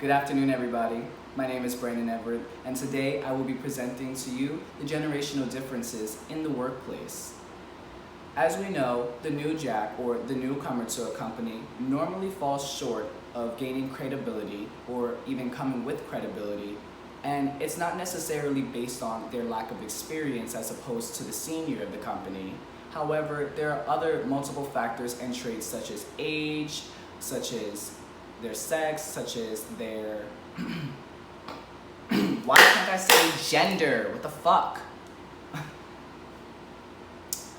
Good afternoon, everybody. My name is Brandon Everett, and today I will be presenting to you the generational differences in the workplace. As we know, the new jack or the newcomer to a company normally falls short of gaining credibility or even coming with credibility, and it's not necessarily based on their lack of experience as opposed to the senior of the company. However, there are other multiple factors and traits such as age, such as their sex, such as their why can't I say gender? What the fuck?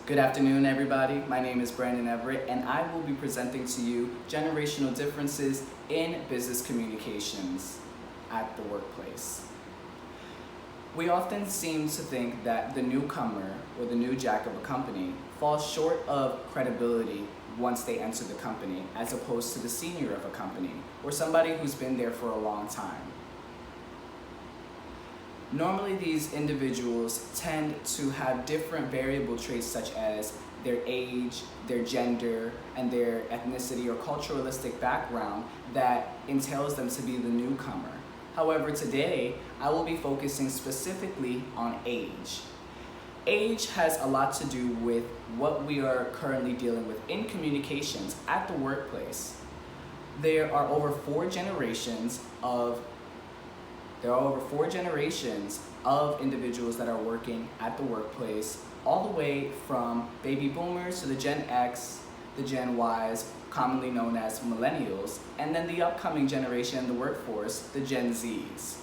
Good afternoon, everybody. My name is Brandon Everett, and I will be presenting to you generational differences in business communications at the workplace. We often seem to think that the newcomer or the new jack of a company falls short of credibility once they enter the company, as opposed to the senior of a company or somebody who's been there for a long time. Normally, these individuals tend to have different variable traits such as their age, their gender, and their ethnicity or culturalistic background that entails them to be the newcomer. However, today, I will be focusing specifically on age. Age has a lot to do with what we are currently dealing with in communications at the workplace. There are over four generations of individuals that are working at the workplace, all the way from baby boomers to the Gen X, the Gen Ys, commonly known as millennials, and then the upcoming generation in the workforce, the Gen Zs.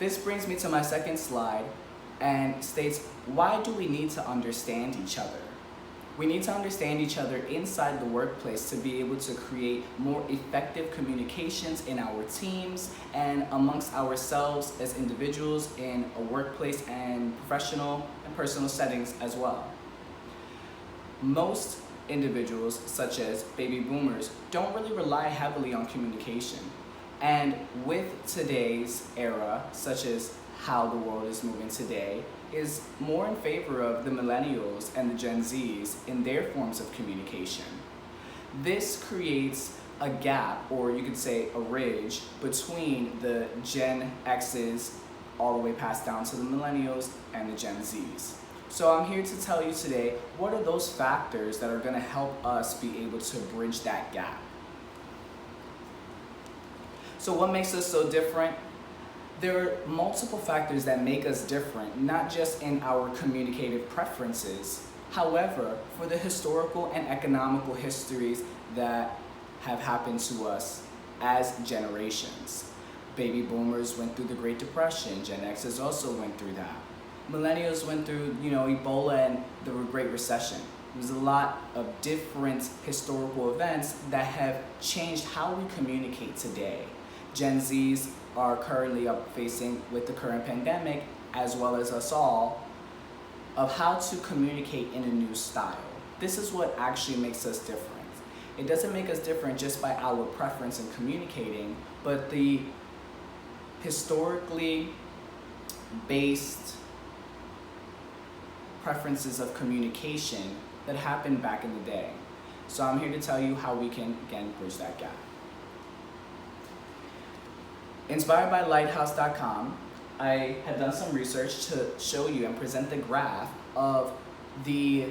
This brings me to my second slide and states, why do we need to understand each other? We need to understand each other inside the workplace to be able to create more effective communications in our teams and amongst ourselves as individuals in a workplace and professional and personal settings as well. Most individuals, such as baby boomers, don't really rely heavily on communication. And with today's era, such as how the world is moving today, is more in favor of the millennials and the Gen Zs in their forms of communication. This creates a gap, or you could say a ridge, between the Gen X's all the way passed down to the millennials and the Gen Zs. So I'm here to tell you today, what are those factors that are going to help us be able to bridge that gap? So what makes us so different? There are multiple factors that make us different, not just in our communicative preferences. However, for the historical and economical histories that have happened to us as generations. Baby boomers went through the Great Depression. Gen X's also went through that. Millennials went through, Ebola and the Great Recession. There's a lot of different historical events that have changed how we communicate today. Gen Zs are currently facing with the current pandemic, as well as us all, of how to communicate in a new style. This is what actually makes us different. It doesn't make us different just by our preference in communicating, but the historically based preferences of communication that happened back in the day. So I'm here to tell you how we can, again, bridge that gap. Inspired by Lighthouse.com, I had done some research to show you and present the graph of the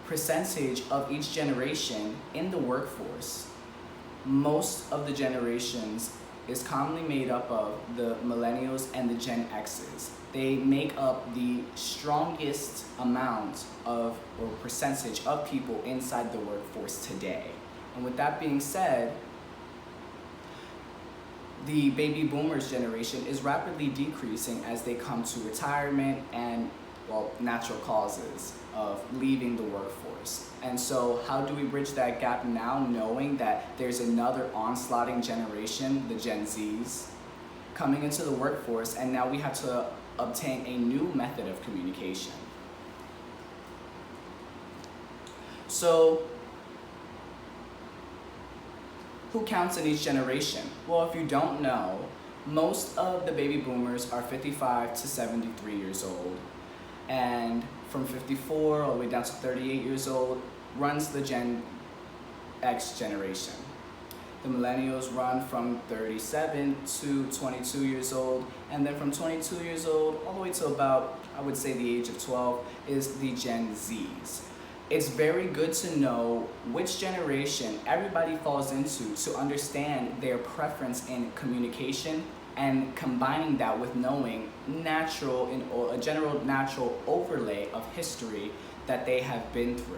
percentage of each generation in the workforce. Most of the generations is commonly made up of the millennials and the Gen X's. They make up the strongest amount of or percentage of people inside the workforce today. And with that being said, the baby boomers generation is rapidly decreasing as they come to retirement and, natural causes of leaving the workforce. And so how do we bridge that gap now, knowing that there's another onslaughting generation, the Gen Zs, coming into the workforce, and now we have to obtain a new method of communication. So, who counts in each generation? Well, if you don't know, most of the baby boomers are 55 to 73 years old. And from 54 all the way down to 38 years old runs the Gen X generation. The millennials run from 37 to 22 years old, and then from 22 years old all the way to about, I would say, the age of 12 is the Gen Zs. It's very good to know which generation everybody falls into to understand their preference in communication, and combining that with knowing a general natural overlay of history that they have been through.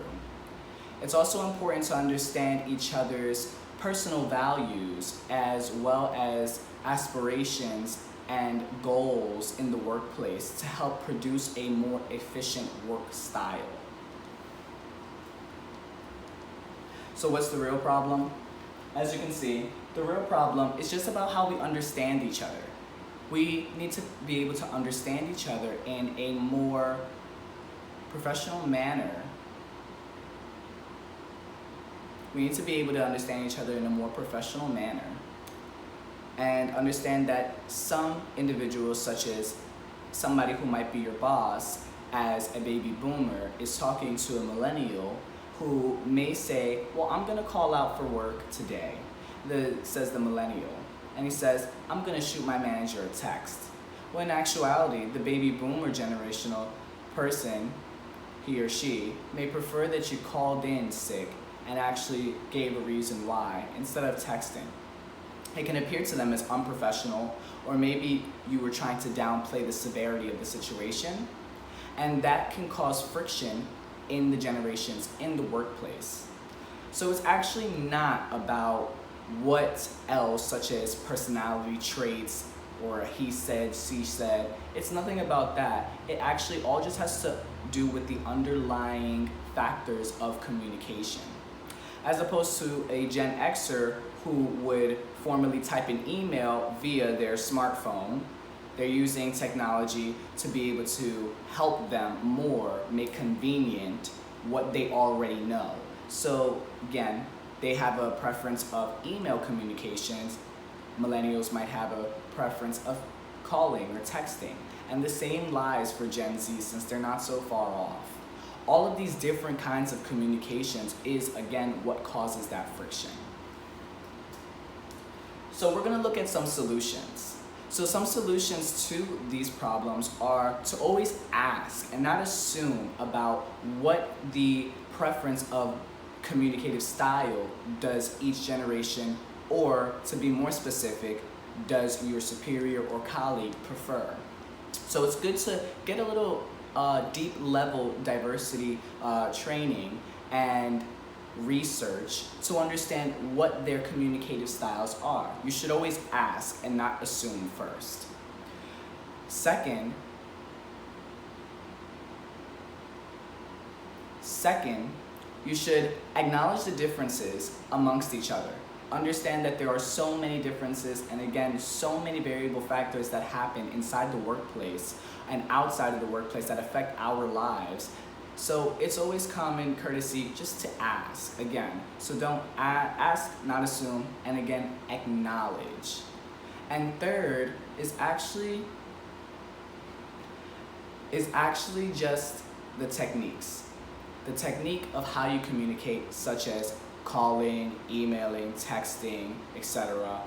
It's also important to understand each other's personal values as well as aspirations and goals in the workplace to help produce a more efficient work style. So what's the real problem? As you can see, the real problem is just about how we understand each other. We need to be able to understand each other in a more professional manner. We need to be able to understand each other in a more professional manner and understand that some individuals, such as somebody who might be your boss as a baby boomer, is talking to a millennial who may say, well, I'm gonna call out for work today, says the millennial. And he says, I'm gonna shoot my manager a text. Well, in actuality, the baby boomer generational person, he or she, may prefer that you called in sick and actually gave a reason why instead of texting. It can appear to them as unprofessional, or maybe you were trying to downplay the severity of the situation, and that can cause friction in the generations in the workplace. So it's actually not about what else, such as personality traits or he said, she said. It's nothing about that. It actually all just has to do with the underlying factors of communication. As opposed to a Gen Xer who would formally type an email via their smartphone. They're using technology to be able to help them more make convenient what they already know. So again, they have a preference of email communications. Millennials might have a preference of calling or texting. And the same lies for Gen Z, since they're not so far off. All of these different kinds of communications is, again, what causes that friction. So we're gonna look at some solutions. So some solutions to these problems are to always ask and not assume about what the preference of communicative style does each generation, or to be more specific, does your superior or colleague prefer. So it's good to get a little deep level diversity training and research to understand what their communicative styles are. You should always ask and not assume first. Second, you should acknowledge the differences amongst each other. Understand that there are so many differences and, again, so many variable factors that happen inside the workplace and outside of the workplace that affect our lives. So it's always common courtesy just to ask, again. So don't ask, not assume, and again, acknowledge. And third is actually just the techniques. The technique of how you communicate, such as calling, emailing, texting, etc.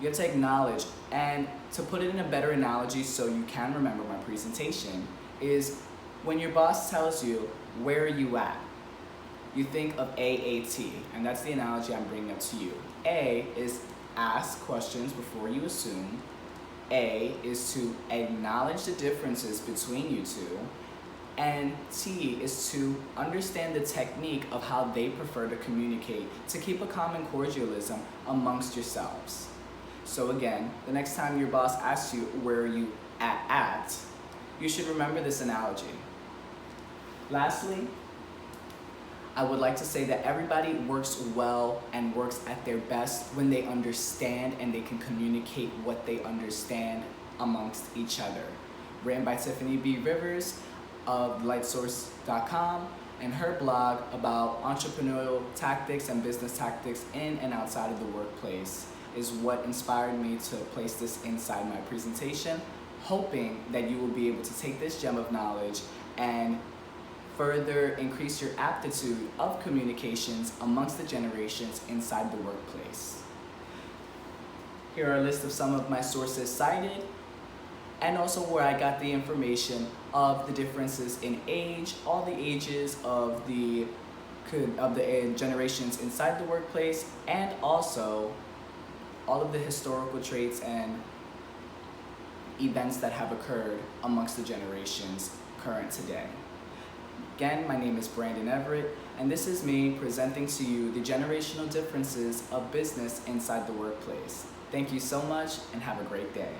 You have to acknowledge, and to put it in a better analogy so you can remember my presentation, is when your boss tells you, where are you at? You think of AAT, and that's the analogy I'm bringing up to you. A is ask questions before you assume. A is to acknowledge the differences between you two. And T is to understand the technique of how they prefer to communicate to keep a common cordialism amongst yourselves. So again, the next time your boss asks you, where are you at, you should remember this analogy. Lastly, I would like to say that everybody works well and works at their best when they understand and they can communicate what they understand amongst each other. Written by Tiffany B. Rivers of lightsource.com, and her blog about entrepreneurial tactics and business tactics in and outside of the workplace is what inspired me to place this inside my presentation, hoping that you will be able to take this gem of knowledge and further increase your aptitude of communications amongst the generations inside the workplace. Here are a list of some of my sources cited, and also where I got the information of the differences in age, all the ages of the generations inside the workplace, and also all of the historical traits and events that have occurred amongst the generations current today. Again, my name is Brandon Everett, and this is me presenting to you the generational differences of business inside the workplace. Thank you so much, and have a great day.